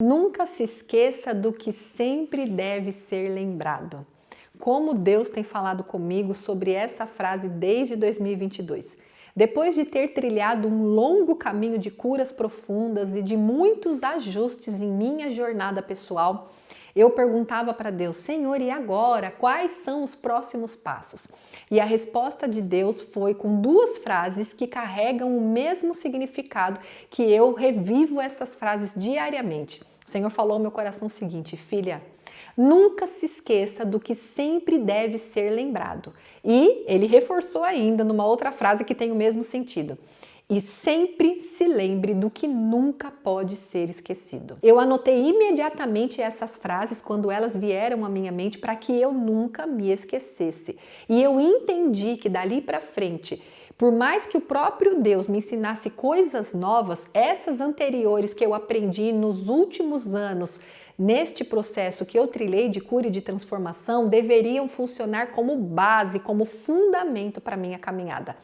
Nunca se esqueça do que sempre deve ser lembrado. Como Deus tem falado comigo sobre essa frase desde 2022. Depois de ter trilhado um longo caminho de curas profundas e de muitos ajustes em minha jornada pessoal, eu perguntava para Deus: Senhor, e agora? Quais são os próximos passos? E a resposta de Deus foi com duas frases que carregam o mesmo significado, que eu revivo essas frases diariamente. O Senhor falou ao meu coração o seguinte: filha, nunca se esqueça do que sempre deve ser lembrado. E ele reforçou ainda numa outra frase que tem o mesmo sentido: e sempre se lembre do que nunca pode ser esquecido. Eu anotei imediatamente essas frases quando elas vieram à minha mente para que eu nunca me esquecesse. E eu entendi que dali para frente, por mais que o próprio Deus me ensinasse coisas novas, essas anteriores que eu aprendi nos últimos anos, neste processo que eu trilhei de cura e de transformação, deveriam funcionar como base, como fundamento para a minha caminhada.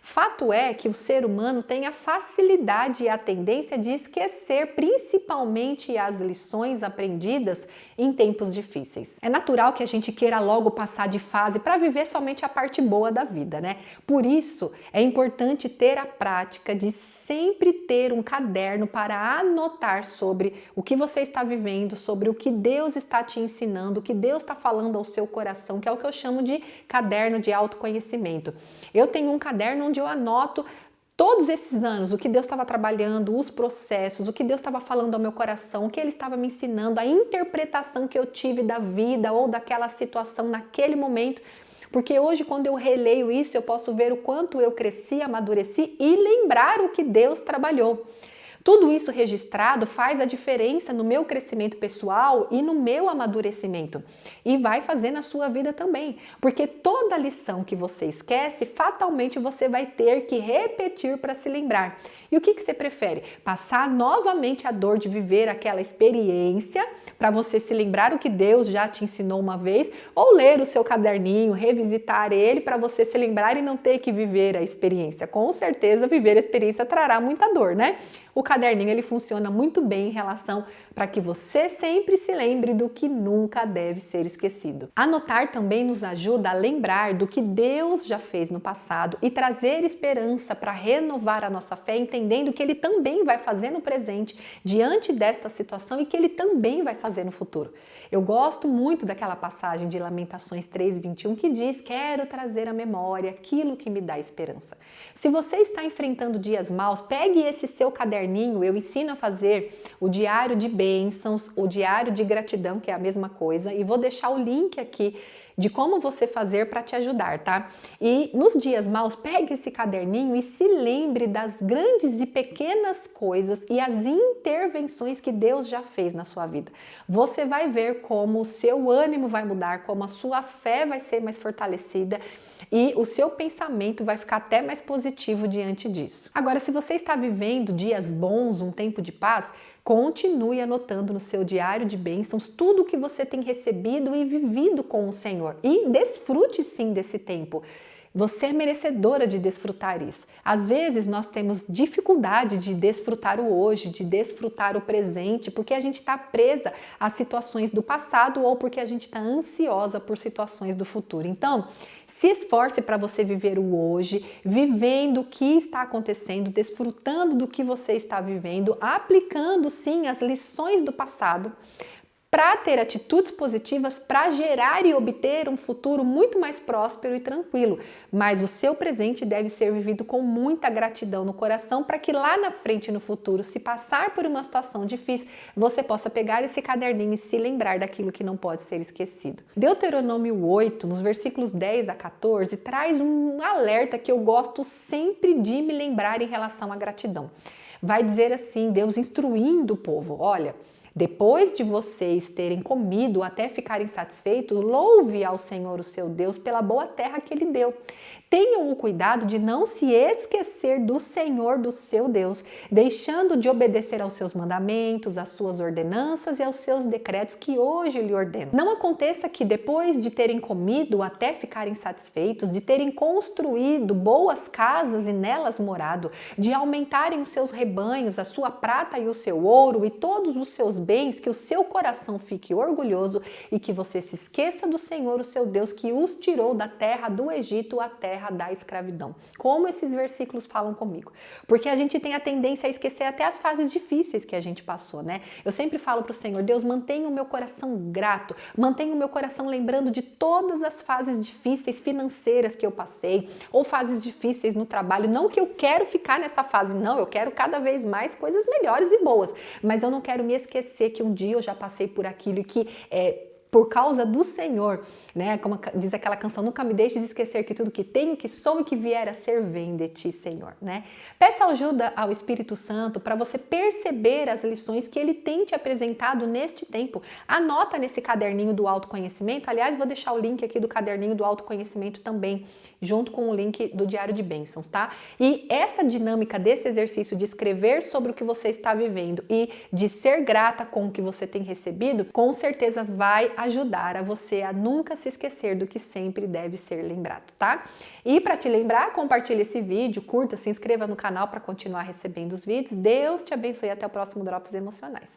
Fato é que o ser humano tem a facilidade e a tendência de esquecer principalmente as lições aprendidas em tempos difíceis. É natural que a gente queira logo passar de fase para viver somente a parte boa da vida, né? Por isso, é importante ter a prática de sempre ter um caderno para anotar sobre o que você está vivendo, sobre o que Deus está te ensinando, o que Deus está falando ao seu coração, que é o que eu chamo de caderno de autoconhecimento. Eu tenho um caderno onde eu anoto todos esses anos o que Deus estava trabalhando, os processos, o que Deus estava falando ao meu coração, o que Ele estava me ensinando, a interpretação que eu tive da vida ou daquela situação naquele momento. Porque hoje, quando eu releio isso, eu posso ver o quanto eu cresci, amadureci e lembrar o que Deus trabalhou. Tudo isso registrado faz a diferença no meu crescimento pessoal e no meu amadurecimento. E vai fazer na sua vida também. Porque toda lição que você esquece, fatalmente você vai ter que repetir para se lembrar. E o que você prefere? Passar novamente a dor de viver aquela experiência para você se lembrar o que Deus já te ensinou uma vez, ou ler o seu caderninho, revisitar ele para você se lembrar e não ter que viver a experiência. Com certeza, viver a experiência trará muita dor, né? O caderninho ele funciona muito bem em relação para que você sempre se lembre do que nunca deve ser esquecido. Anotar também nos ajuda a lembrar do que Deus já fez no passado e trazer esperança para renovar a nossa fé, entendendo que Ele também vai fazer no presente diante desta situação e que Ele também vai fazer no futuro. Eu gosto muito daquela passagem de Lamentações 3:21 que diz: quero trazer à memória aquilo que me dá esperança. Se você está enfrentando dias maus, pegue esse seu caderninho, eu ensino a fazer o diário de bênçãos, o diário de gratidão, que é a mesma coisa, e vou deixar o link aqui de como você fazer para te ajudar, tá? E nos dias maus, pegue esse caderninho e se lembre das grandes e pequenas coisas e as intervenções que Deus já fez na sua vida. Você vai ver como o seu ânimo vai mudar, como a sua fé vai ser mais fortalecida e o seu pensamento vai ficar até mais positivo diante disso. Agora, se você está vivendo dias bons, um tempo de paz, continue anotando no seu diário de bênçãos tudo o que você tem recebido e vivido com o Senhor. E desfrute sim desse tempo. Você é merecedora de desfrutar isso. Às vezes nós temos dificuldade de desfrutar o hoje, de desfrutar o presente, porque a gente está presa a situações do passado ou porque a gente está ansiosa por situações do futuro. Então, se esforce para você viver o hoje, vivendo o que está acontecendo, desfrutando do que você está vivendo, aplicando sim as lições do passado, para ter atitudes positivas, para gerar e obter um futuro muito mais próspero e tranquilo. Mas o seu presente deve ser vivido com muita gratidão no coração, para que lá na frente, no futuro, se passar por uma situação difícil, você possa pegar esse caderninho e se lembrar daquilo que não pode ser esquecido. Deuteronômio 8, nos versículos 10 a 14, traz um alerta que eu gosto sempre de me lembrar em relação à gratidão. Vai dizer assim, Deus instruindo o povo: olha, depois de vocês terem comido até ficarem satisfeitos, louve ao Senhor, o seu Deus, pela boa terra que Ele deu. Tenham o cuidado de não se esquecer do Senhor, do seu Deus, deixando de obedecer aos seus mandamentos, às suas ordenanças e aos seus decretos que hoje lhe ordeno. Não aconteça que depois de terem comido até ficarem satisfeitos, de terem construído boas casas e nelas morado, de aumentarem os seus rebanhos, a sua prata e o seu ouro e todos os seus bens, que o seu coração fique orgulhoso e que você se esqueça do Senhor, o seu Deus, que os tirou da terra do Egito, a terra da escravidão. Como esses versículos falam comigo. Porque a gente tem a tendência a esquecer até as fases difíceis que a gente passou, né? Eu sempre falo para o Senhor, Deus, mantenha o meu coração grato, mantenha o meu coração lembrando de todas as fases difíceis financeiras que eu passei, ou fases difíceis no trabalho. Não que eu quero ficar nessa fase, não, eu quero cada vez mais coisas melhores e boas, mas eu não quero me esquecer que um dia eu já passei por aquilo e que por causa do Senhor, né? Como diz aquela canção, nunca me deixes esquecer que tudo que tenho, que sou e que vier a ser vem de ti, Senhor, né? Peça ajuda ao Espírito Santo para você perceber as lições que ele tem te apresentado neste tempo. Anota nesse caderninho do autoconhecimento. Aliás, vou deixar o link aqui do caderninho do autoconhecimento também, junto com o link do Diário de Bênçãos, tá? E essa dinâmica desse exercício de escrever sobre o que você está vivendo e de ser grata com o que você tem recebido, com certeza vai ajudar a você a nunca se esquecer do que sempre deve ser lembrado, tá? E para te lembrar, compartilhe esse vídeo, curta, se inscreva no canal para continuar recebendo os vídeos. Deus te abençoe e até o próximo Drops Emocionais.